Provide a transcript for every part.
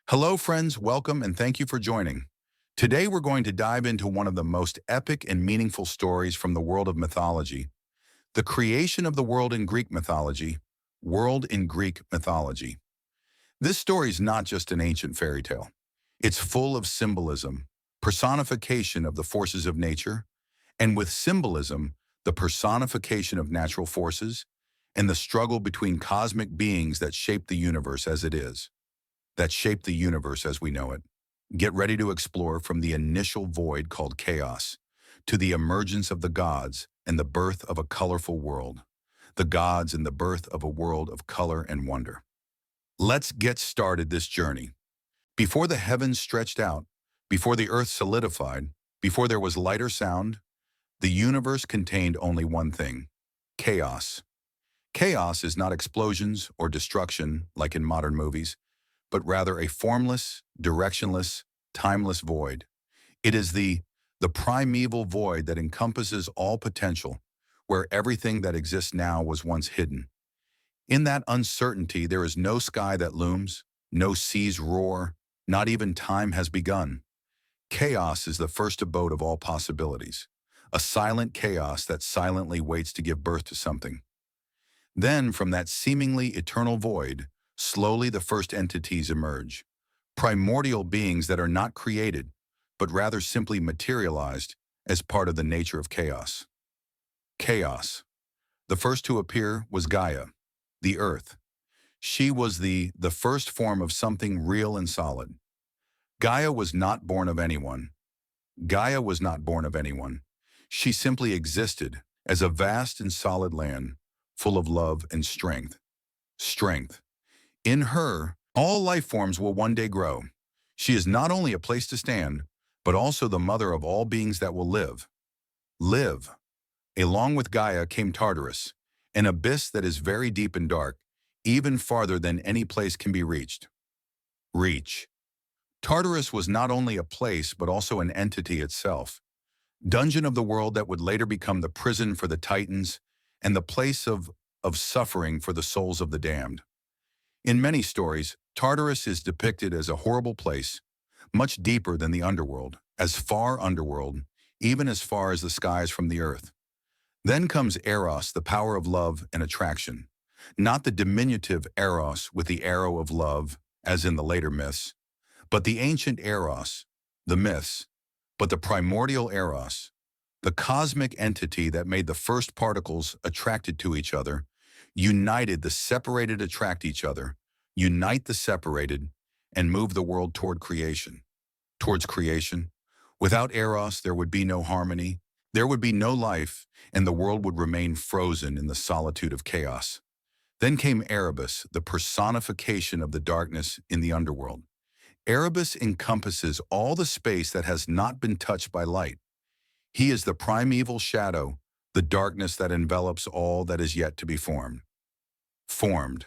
Hello, friends. Welcome and thank you for joining. Today, we're going to dive into one of the most epic and meaningful stories from the world of mythology, the creation of the world in Greek mythology, world in Greek mythology. This story is not just an ancient fairy tale. It's full of symbolism, personification of the forces of nature, and with symbolism, the personification of natural forces, and the struggle between cosmic beings that shape the universe as it is, that shape the universe as we know it. Get ready to explore from the initial void called chaos to the emergence of the gods and the birth of a colorful world. The gods and the birth of a world of color and wonder. Let's get started this journey. Before the heavens stretched out, before the earth solidified, before there was light or sound, the universe contained only one thing: chaos. Chaos is not explosions or destruction like in modern movies, but rather a formless, directionless, timeless void. It is the primeval void that encompasses all potential, where everything that exists now was once hidden. In that uncertainty, there is no sky that looms, no seas roar, not even time has begun. Chaos is the first abode of all possibilities, a silent chaos that silently waits to give birth to something. Then, from that seemingly eternal void, slowly the first entities emerge, primordial beings that are not created, but rather simply materialized as part of the nature of chaos. Chaos. The first to appear was Gaia, the earth. She was the first form of something real and solid. Gaia was not born of anyone. Gaia was not born of anyone. She simply existed as a vast and solid land, full of love and strength. Strength. In her, all life forms will one day grow. She is not only a place to stand, but also the mother of all beings that will live. Live. Along with Gaia came Tartarus, an abyss that is very deep and dark, even farther than any place can be reached. Reach. Tartarus was not only a place, but also an entity itself. Dungeon of the world that would later become the prison for the Titans and the place of suffering for the souls of the damned. In many stories, Tartarus is depicted as a horrible place, much deeper than the underworld, as far underworld, even as far as the skies from the earth. Then comes Eros, the power of love and attraction. Not the diminutive Eros with the arrow of love, as in the later myths, but the ancient Eros, the myths, but the primordial Eros, the cosmic entity that made the first particles attracted to each other, united the separated attract each other, unite the separated, and move the world toward creation. Towards creation. Without Eros, there would be no harmony, there would be no life, and the world would remain frozen in the solitude of chaos. Then came Erebus, the personification of the darkness in the underworld. Erebus encompasses all the space that has not been touched by light. He is the primeval shadow, the darkness that envelops all that is yet to be formed. Formed.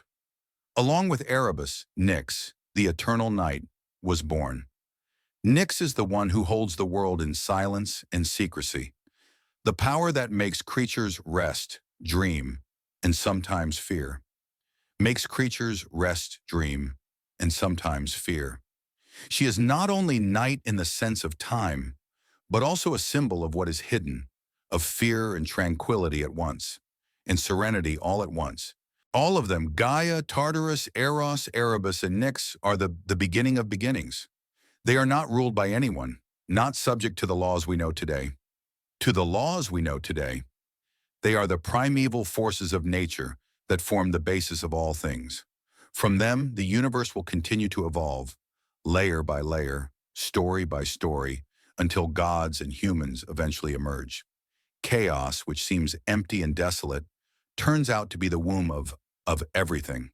Along with Erebus, Nyx, the eternal night, was born. Nyx is the one who holds the world in silence and secrecy, the power that makes creatures rest, dream, and sometimes fear. Makes creatures rest, dream, and sometimes fear. She is not only night in the sense of time, but also a symbol of what is hidden, of fear and tranquility at once, and serenity all at once. All of them, Gaia, Tartarus, Eros, Erebus, and Nyx, are the beginning of beginnings. They are not ruled by anyone, not subject to the laws we know today. To the laws we know today, they are the primeval forces of nature that form the basis of all things. From them, the universe will continue to evolve, layer by layer, story by story, until gods and humans eventually emerge. Chaos, which seems empty and desolate, turns out to be the womb of everything.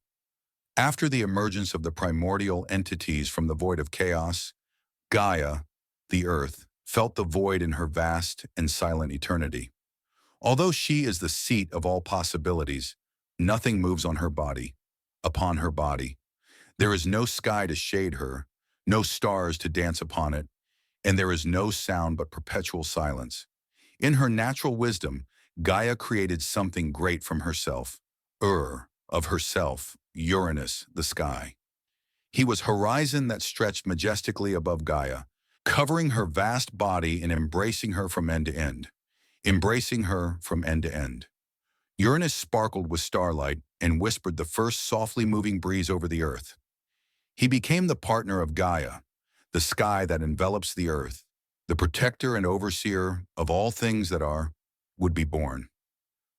After the emergence of the primordial entities from the void of chaos, Gaia, the earth, felt the void in her vast and silent eternity. Although she is the seat of all possibilities, nothing moves on her body, upon her body. There is no sky to shade her, no stars to dance upon it, and there is no sound but perpetual silence. In her natural wisdom, Gaia created something great from herself, of herself, Uranus, the sky. He was horizon that stretched majestically above Gaia, covering her vast body and embracing her from end to end. Embracing her from end to end. Uranus sparkled with starlight and whispered the first softly moving breeze over the earth. He became the partner of Gaia, the sky that envelops the earth, the protector and overseer of all things that are, would be born.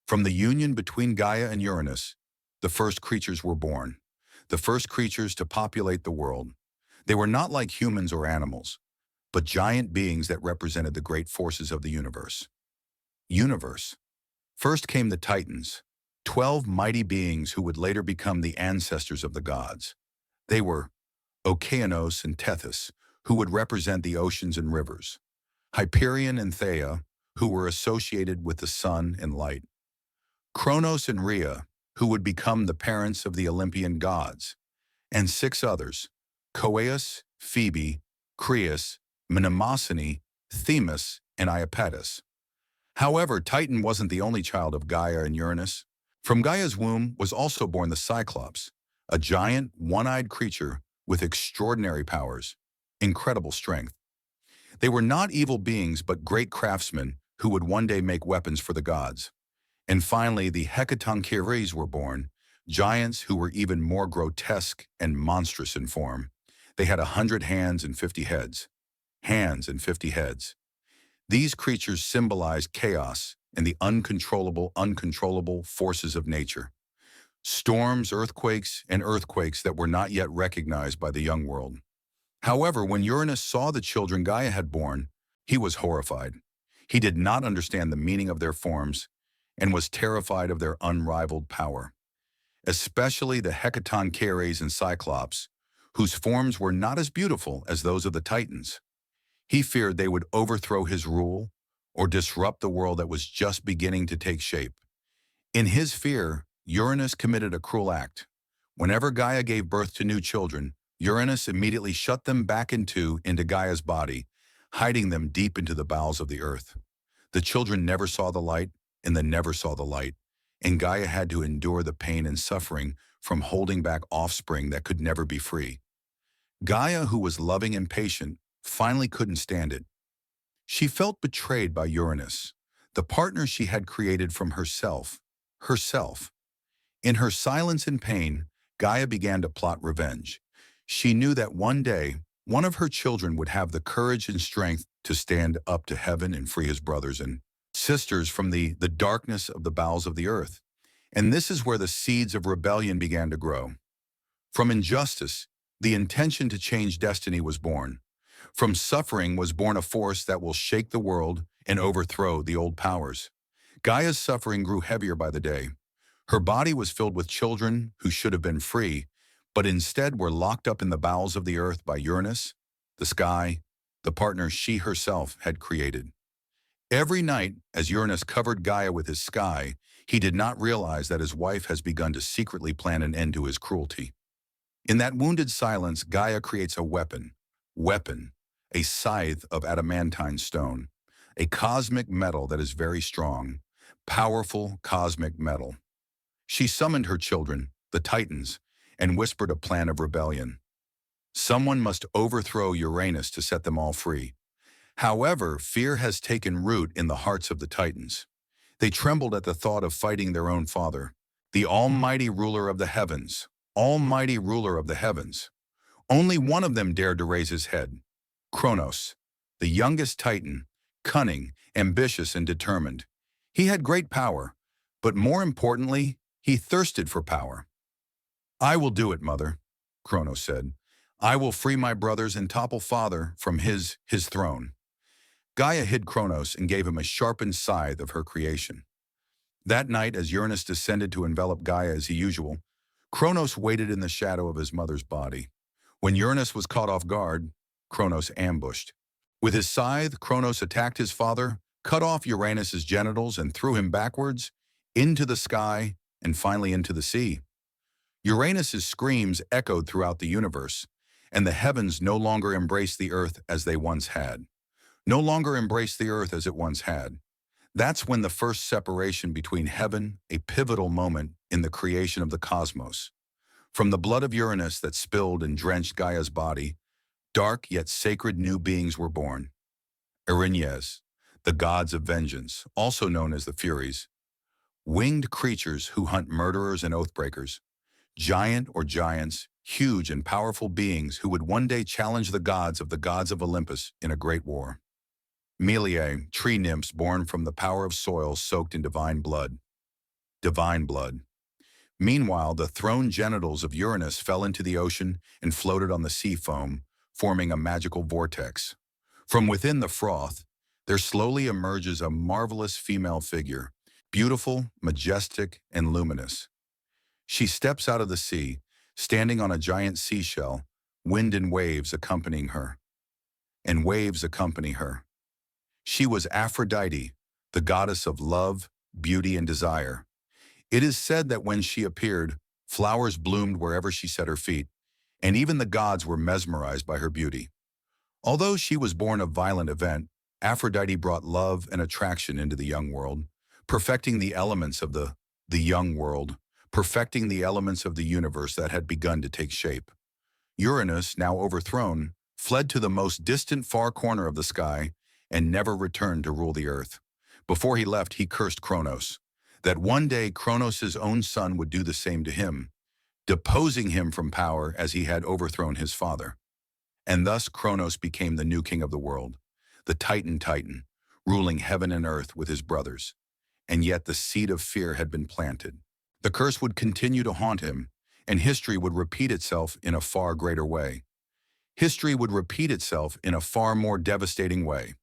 From the union between Gaia and Uranus, the first creatures were born, the first creatures to populate the world. They were not like humans or animals, but giant beings that represented the great forces of the universe. First came the Titans, 12 mighty beings who would later become the ancestors of the gods. They were Okeanos and Tethys, who would represent the oceans and rivers, Hyperion and Theia, who were associated with the sun and light, Cronus and Rhea, who would become the parents of the Olympian gods, and 6 others, Coeus, Phoebe, Creus, Mnemosyne, Themis, and Iapetus. However, Titan wasn't the only child of Gaia and Uranus. From Gaia's womb was also born the Cyclops, a giant, one-eyed creature with extraordinary powers, incredible strength. They were not evil beings but great craftsmen who would one day make weapons for the gods. And finally, the Hecatoncheires were born, giants who were even more grotesque and monstrous in form. They had 100 hands and 50 heads. Hands and 50 heads. These creatures symbolized chaos and the uncontrollable forces of nature. Storms, earthquakes that were not yet recognized by the young world. However, when Uranus saw the children Gaia had born, he was horrified. He did not understand the meaning of their forms and was terrified of their unrivaled power, especially the Hecatoncheires and Cyclops, whose forms were not as beautiful as those of the Titans. He feared they would overthrow his rule or disrupt the world that was just beginning to take shape. In his fear, Uranus committed a cruel act. Whenever Gaia gave birth to new children, Uranus immediately shut them back into Gaia's body, hiding them deep into the bowels of the earth. The children never saw the light, and they never saw the light, and Gaia had to endure the pain and suffering from holding back offspring that could never be free. Gaia, who was loving and patient, finally couldn't stand it. She felt betrayed by Uranus, the partner she had created from herself. In her silence and pain, Gaia began to plot revenge. She knew that one day, one of her children would have the courage and strength to stand up to heaven and free his brothers and sisters from the darkness of the bowels of the earth. And this is where the seeds of rebellion began to grow. From injustice, the intention to change destiny was born. From suffering was born a force that will shake the world and overthrow the old powers. Gaia's suffering grew heavier by the day. Her body was filled with children who should have been free, but instead were locked up in the bowels of the earth by Uranus, the sky, the partner she herself had created. Every night, as Uranus covered Gaia with his sky, he did not realize that his wife has begun to secretly plan an end to his cruelty. In that wounded silence, Gaia creates a weapon, a scythe of adamantine stone, a cosmic metal that is very strong, powerful cosmic metal. She summoned her children, the Titans, and whispered a plan of rebellion. Someone must overthrow Uranus to set them all free. However, fear has taken root in the hearts of the Titans. They trembled at the thought of fighting their own father, the almighty ruler of the heavens, almighty ruler of the heavens. Only one of them dared to raise his head, Cronus, the youngest Titan, cunning, ambitious, and determined. He had great power, but more importantly, he thirsted for power. "I will do it, mother," Cronus said. "I will free my brothers and topple father from his throne." Gaia hid Cronus and gave him a sharpened scythe of her creation. That night, as Uranus descended to envelop Gaia as usual, Cronus waited in the shadow of his mother's body. When Uranus was caught off guard, Cronus ambushed. With his scythe, Cronus attacked his father, cut off Uranus's genitals, and threw him backwards, into the sky, and finally into the sea. Uranus's screams echoed throughout the universe, and the heavens no longer embraced the earth as they once had. No longer embraced the earth as it once had. That's when the first separation between heaven, a pivotal moment in the creation of the cosmos. From the blood of Uranus that spilled and drenched Gaia's body, dark yet sacred new beings were born. Erinyes, the gods of vengeance, also known as the Furies, winged creatures who hunt murderers and oathbreakers, giant or giants, huge and powerful beings who would one day challenge the gods of Olympus in a great war. Meliae, tree nymphs born from the power of soil soaked in divine blood. Divine blood. Meanwhile, the thrown genitals of Uranus fell into the ocean and floated on the sea foam, forming a magical vortex. From within the froth, there slowly emerges a marvelous female figure, beautiful, majestic, and luminous. She steps out of the sea, standing on a giant seashell, wind and waves accompanying her. And waves accompany her. She was Aphrodite, the goddess of love, beauty, and desire. It is said that when she appeared, flowers bloomed wherever she set her feet, and even the gods were mesmerized by her beauty. Although she was born of violent event, Aphrodite brought love and attraction into the young world, perfecting the elements of the young world, perfecting the elements of the universe that had begun to take shape. Uranus, now overthrown, fled to the most distant far corner of the sky and never returned to rule the earth. Before he left, he cursed Cronus, that one day Cronos' own son would do the same to him, deposing him from power as he had overthrown his father. And thus Cronus became the new king of the world, the Titan, ruling heaven and earth with his brothers. And yet the seed of fear had been planted. The curse would continue to haunt him, and history would repeat itself in a far greater way. History would repeat itself in a far more devastating way.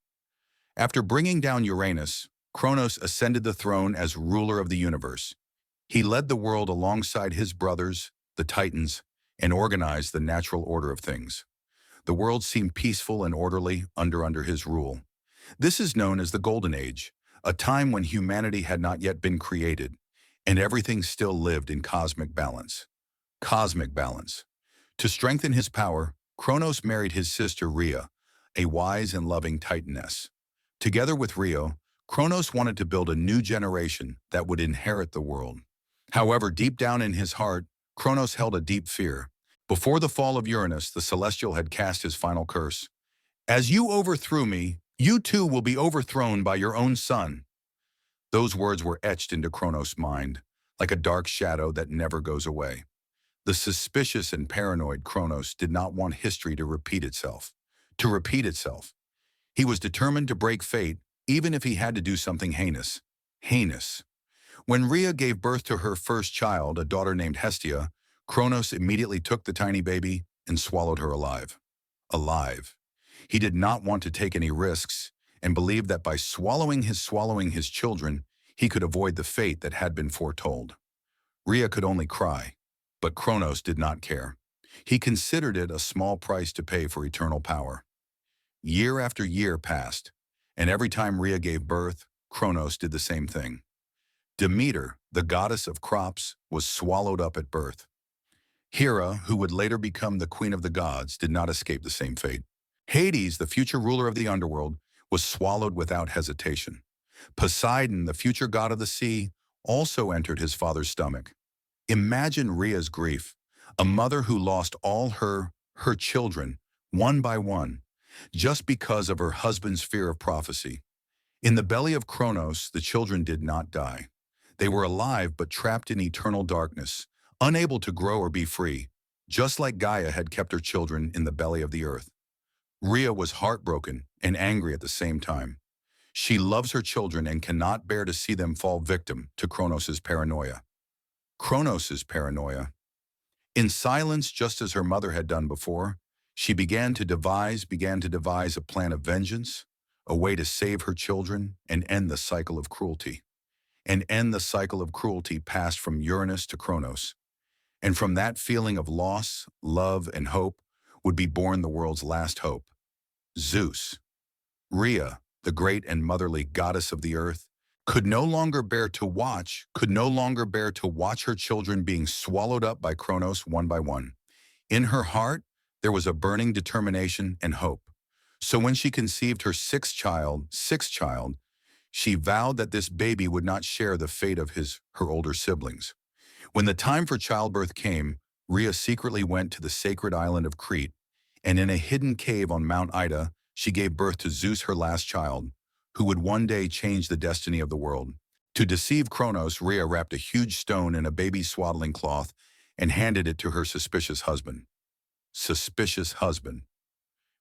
After bringing down Uranus, Cronus ascended the throne as ruler of the universe. He led the world alongside his brothers, the Titans, and organized the natural order of things. The world seemed peaceful and orderly under his rule. This is known as the Golden Age, a time when humanity had not yet been created, and everything still lived in cosmic balance. Cosmic balance. To strengthen his power, Cronus married his sister Rhea, a wise and loving Titaness. Together with Rhea, Cronus wanted to build a new generation that would inherit the world. However, deep down in his heart, Cronus held a deep fear. Before the fall of Uranus, the celestial had cast his final curse. "As you overthrew me, you too will be overthrown by your own son." Those words were etched into Cronus' mind, like a dark shadow that never goes away. The suspicious and paranoid Cronus did not want history to repeat itself. He was determined to break fate, even if he had to do something heinous. Heinous. When Rhea gave birth to her first child, a daughter named Hestia, Cronus immediately took the tiny baby and swallowed her alive. Alive. He did not want to take any risks and believed that by swallowing his children, he could avoid the fate that had been foretold. Rhea could only cry, but Cronus did not care. He considered it a small price to pay for eternal power. Year after year passed, and every time Rhea gave birth, Cronus did the same thing. Demeter, the goddess of crops, was swallowed up at birth. Hera, who would later become the queen of the gods, did not escape the same fate. Hades, the future ruler of the underworld, was swallowed without hesitation. Poseidon, the future god of the sea, also entered his father's stomach. Imagine Rhea's grief, a mother who lost all her children, one by one, just because of her husband's fear of prophecy. In the belly of Cronus, the children did not die. They were alive but trapped in eternal darkness, unable to grow or be free, just like Gaia had kept her children in the belly of the earth. Rhea was heartbroken and angry at the same time. She loves her children and cannot bear to see them fall victim to Cronus' paranoia. Cronus' paranoia. In silence, just as her mother had done before, she began to devise a plan of vengeance, a way to save her children and end the cycle of cruelty. And end the cycle of cruelty passed from Uranus to Cronus. And from that feeling of loss, love, and hope would be born the world's last hope. Zeus. Rhea, the great and motherly goddess of the earth, could no longer bear to watch her children being swallowed up by Cronus one by one. In her heart, there was a burning determination and hope. So when she conceived her sixth child, she vowed that this baby would not share the fate of her older siblings. When the time for childbirth came, Rhea secretly went to the sacred island of Crete, and in a hidden cave on Mount Ida, she gave birth to Zeus, her last child, who would one day change the destiny of the world. To deceive Cronus, Rhea wrapped a huge stone in a baby's swaddling cloth and handed it to her suspicious husband. Suspicious husband.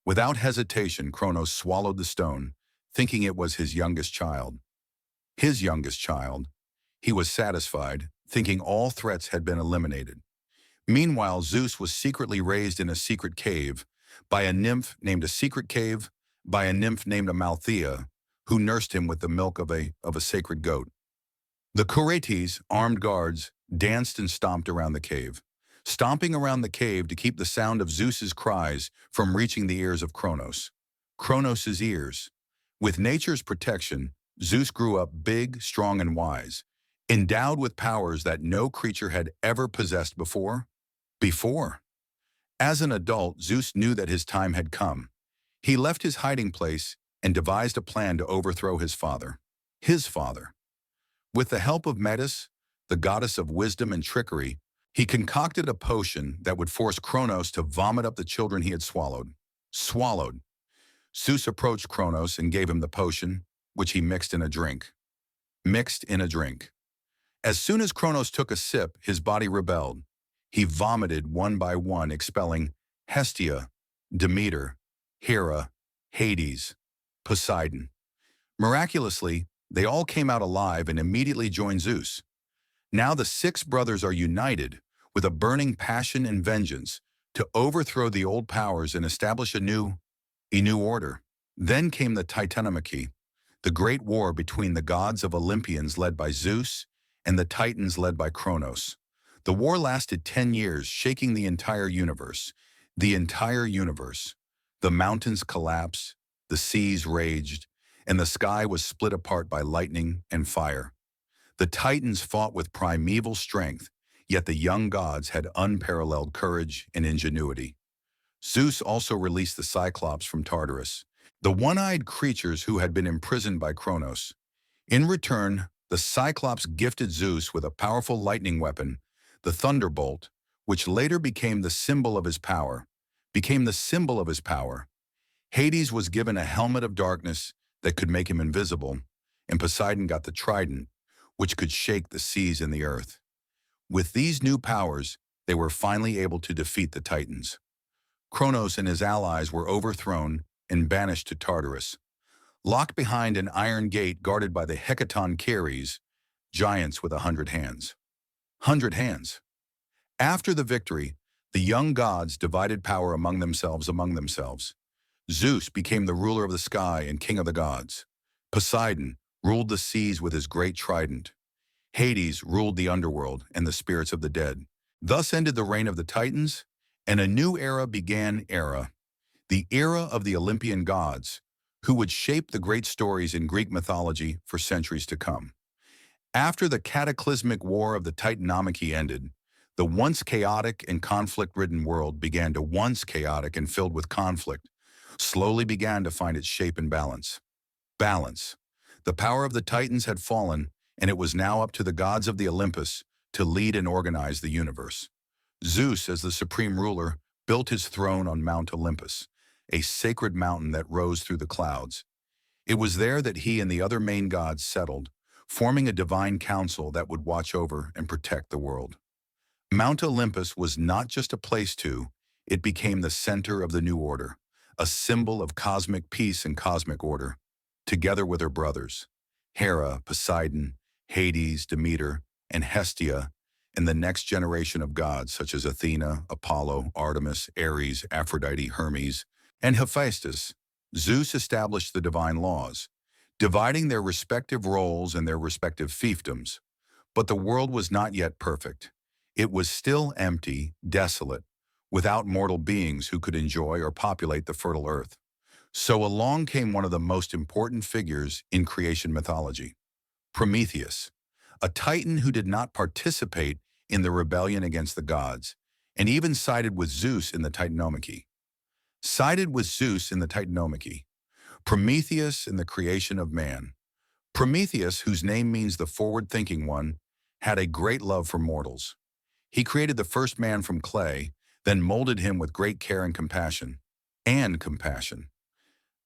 Without hesitation, Cronus swallowed the stone, thinking it was his youngest child. His youngest child. He was satisfied, thinking all threats had been eliminated. Meanwhile, Zeus was secretly raised in a secret cave by a nymph named Amalthea, who nursed him with the milk of a sacred goat. The Curetes, armed guards, danced and stomped around the cave, stomping around the cave to keep the sound of Zeus's cries from reaching the ears of Cronus. Cronos's ears. With nature's protection, Zeus grew up big, strong, and wise, endowed with powers that no creature had ever possessed before. As an adult, Zeus knew that his time had come. He left his hiding place and devised a plan to overthrow his father. His father. With the help of Metis, the goddess of wisdom and trickery, he concocted a potion that would force Cronus to vomit up the children he had swallowed. Zeus approached Cronus and gave him the potion, which he mixed in a drink. As soon as Cronus took a sip, his body rebelled. He vomited one by one, expelling Hestia, Demeter, Hera, Hades, Poseidon. Miraculously, they all came out alive and immediately joined Zeus. Now the six brothers are united with a burning passion and vengeance to overthrow the old powers and establish a new order. Then came the Titanomachy, the great war between the gods of Olympians led by Zeus and the Titans led by Cronus. The war lasted 10 years, shaking the entire universe. The mountains collapsed, the seas raged, and the sky was split apart by lightning and fire. The Titans fought with primeval strength, yet the young gods had unparalleled courage and ingenuity. Zeus also released the Cyclops from Tartarus, the one-eyed creatures who had been imprisoned by Cronus. In return, the Cyclops gifted Zeus with a powerful lightning weapon, the thunderbolt, which later became the symbol of his power. Hades was given a helmet of darkness that could make him invisible, and Poseidon got the trident, which could shake the seas and the earth. With these new powers, they were finally able to defeat the Titans. Cronus and his allies were overthrown and banished to Tartarus, locked behind an iron gate guarded by the Hecatoncheires, giants with 100 hands. After the victory, the young gods divided power among themselves. Zeus became the ruler of the sky and king of the gods. Poseidon ruled the seas with his great trident. Hades ruled the underworld and the spirits of the dead. Thus ended the reign of the Titans, and a new era began, the era of the Olympian gods, who would shape the great stories in Greek mythology for centuries to come. After the cataclysmic war of the Titanomachy ended, the once chaotic and conflict-ridden world began to once chaotic and filled with conflict, slowly began to find its shape and balance. The power of the Titans had fallen, and it was now up to the gods of the Olympus to lead and organize the universe. Zeus, as the supreme ruler, built his throne on Mount Olympus, a sacred mountain that rose through the clouds. It was there that he and the other main gods settled, forming a divine council that would watch over and protect the world. Mount Olympus was not just a place it became the center of the new order, a symbol of cosmic peace and cosmic order. Together with her brothers, Hera, Poseidon, Hades, Demeter, and Hestia, and the next generation of gods such as Athena, Apollo, Artemis, Ares, Aphrodite, Hermes, and Hephaestus, Zeus established the divine laws, dividing their respective roles and their respective fiefdoms. But the world was not yet perfect. It was still empty, desolate, without mortal beings who could enjoy or populate the fertile earth. So along came one of the most important figures in creation mythology, Prometheus, a titan who did not participate in the rebellion against the gods, and even sided with Zeus in the Titanomachy. Prometheus in the creation of man. Prometheus, whose name means the forward-thinking one, had a great love for mortals. He created the first man from clay, then molded him with great care and compassion.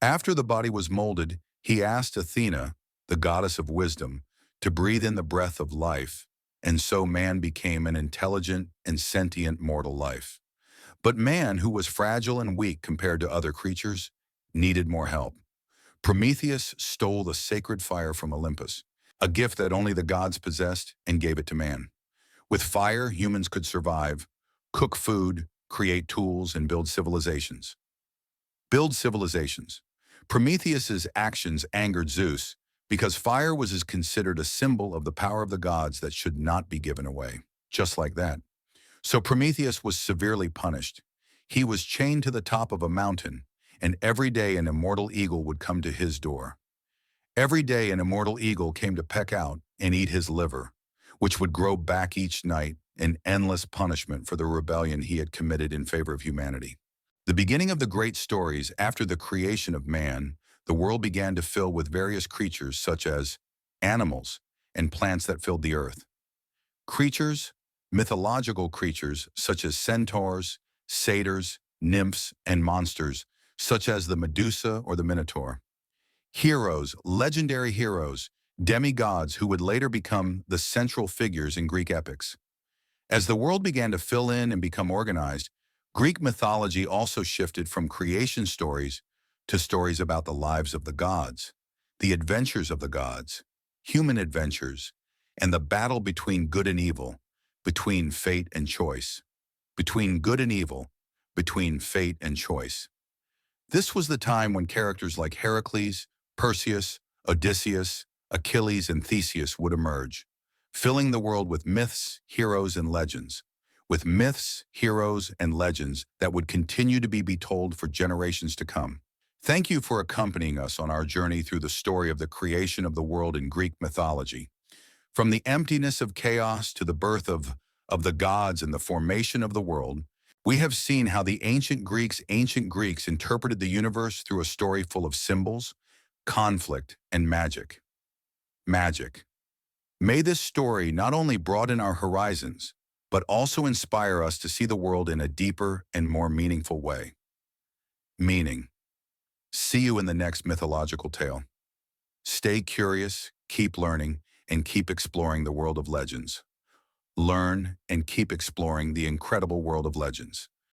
After the body was molded, he asked Athena, the goddess of wisdom, to breathe in the breath of life, and so man became an intelligent and sentient mortal life. But man, who was fragile and weak compared to other creatures, needed more help. Prometheus stole the sacred fire from Olympus, a gift that only the gods possessed, and gave it to man. With fire, humans could survive, cook food, create tools, and build civilizations. Prometheus's actions angered Zeus because fire was considered a symbol of the power of the gods that should not be given away. Just like that. So Prometheus was severely punished. He was chained to the top of a mountain, and every day an immortal eagle would come to his door. Every day an immortal eagle came to peck out and eat his liver, which would grow back each night, an endless punishment for the rebellion he had committed in favor of humanity. The beginning of the great stories after the creation of man, the world began to fill with various creatures such as animals and plants that filled the earth. Creatures, mythological creatures such as centaurs, satyrs, nymphs, and monsters such as the Medusa or the Minotaur. Heroes, legendary heroes, demigods who would later become the central figures in Greek epics. As the world began to fill in and become organized, Greek mythology also shifted from creation stories to stories about the lives of the gods, the adventures of the gods, human adventures, and the battle between good and evil, between fate and choice. Between good and evil, between fate and choice. This was the time when characters like Heracles, Perseus, Odysseus, Achilles, and Theseus would emerge, filling the world with myths, heroes, and legends. With myths, heroes, and legends that would continue to be told for generations to come. Thank you for accompanying us on our journey through the story of the creation of the world in Greek mythology. From the emptiness of chaos to the birth of the gods and the formation of the world, we have seen how the ancient Greeks interpreted the universe through a story full of symbols, conflict, and magic. May this story not only broaden our horizons, but also inspire us to see the world in a deeper and more meaningful way. See you in the next mythological tale. Stay curious, keep learning, and keep exploring the world of legends. Learn and keep exploring the incredible world of legends.